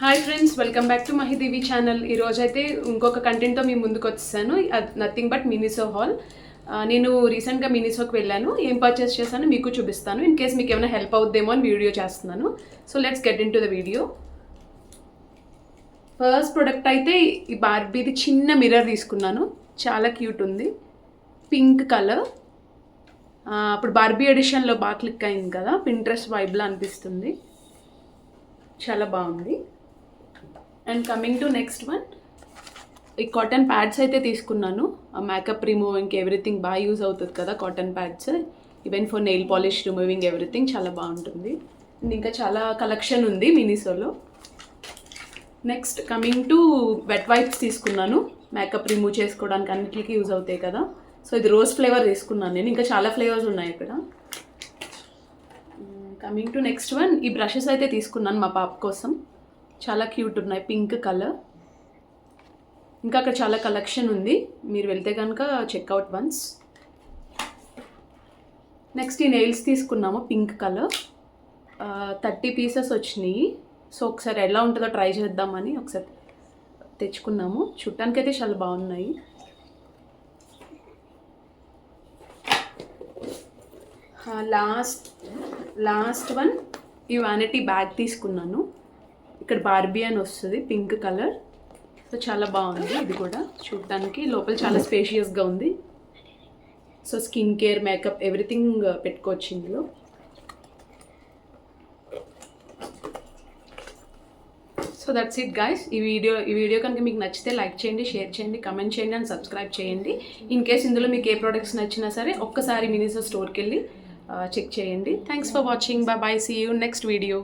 Hi friends, welcome back to Mahidevi channel. ఈరోజైతే ఇంకొక కంటెంట్తో మీ ముందుకు వచ్చేసాను. Nothing but Miniso haul. నేను రీసెంట్గా మినిసోకి వెళ్ళాను. ఏం పర్చేస్ చేశాను మీకు చూపిస్తాను. ఇన్ కేస్ మీకు ఏమైనా హెల్ప్ అవుద్దేమో అని వీడియో చేస్తున్నాను. So let's get in to the video. First product అయితే ఈ బార్బీది చిన్న మిర్రర్ తీసుకున్నాను. చాలా క్యూట్ ఉంది, పింక్ కలర్. అప్పుడు బార్బీ ఎడిషన్లో బాగా క్లిక్ అయింది కదా, పింట్రెస్ట్ వైబ్లా అనిపిస్తుంది. చాలా బాగుంది. And coming to next one, ఈ కాటన్ ప్యాడ్స్ అయితే తీసుకున్నాను. మేకప్ రిమూవింగ్కి ఎవ్రీథింగ్ బాగా యూజ్ అవుతుంది కదా cotton pods. Even for nail polish removing everything చాలా బాగుంటుంది. అండ్ ఇంకా చాలా కలెక్షన్ ఉంది మినిసోలో. Next coming to wet wipes తీసుకున్నాను. మేకప్ రిమూవ్ చేసుకోవడానికి అన్నిటికీ యూజ్ అవుతాయి కదా. సో ఇది రోజ్ ఫ్లేవర్ తీసుకున్నాను నేను. ఇంకా చాలా ఫ్లేవర్స్ ఉన్నాయి ఇక్కడ. కమింగ్ టు నెక్స్ట్ వన్, ఈ బ్రషెస్ అయితే తీసుకున్నాను మా పాప కోసం. చాలా క్యూట్ ఉన్నాయి, పింక్ కలర్. ఇంకా అక్కడ చాలా కలెక్షన్ ఉంది, మీరు వెళ్తే కనుక చెక్అవుట్ వన్స్. నెక్స్ట్ ఈ నెయిల్స్ తీసుకున్నాము, పింక్ కలర్. 30 పీసెస్ వచ్చినాయి. సో ఒకసారి ఎలా ఉంటుందో ట్రై చేద్దామని ఒకసారి తెచ్చుకున్నాము. చూడటానికైతే చాలా బాగున్నాయి. లాస్ట్ వన్, ఈ వ్యానిటీ బ్యాగ్ తీసుకున్నాను. ఇక్కడ బార్బీ అని వస్తుంది, పింక్ కలర్. సో చాలా బాగుంది ఇది కూడా చూడటానికి. లోపల చాలా స్పేషియస్గా ఉంది. So skin care, makeup everything పెట్టుకోవచ్చు ఇందులో. So that's it guys. ఈ వీడియో కనుక మీకు నచ్చితే లైక్ చేయండి, షేర్ చేయండి, కమెంట్ చేయండి అండ్ సబ్స్క్రైబ్ చేయండి. ఇన్ కేస్ ఇందులో మీకు ఏ ప్రోడక్ట్స్ నచ్చినా సరే ఒక్కసారి మినిసో స్టోర్కి వెళ్ళి చెక్ చేయండి. Thanks for watching. Bye. See you next video.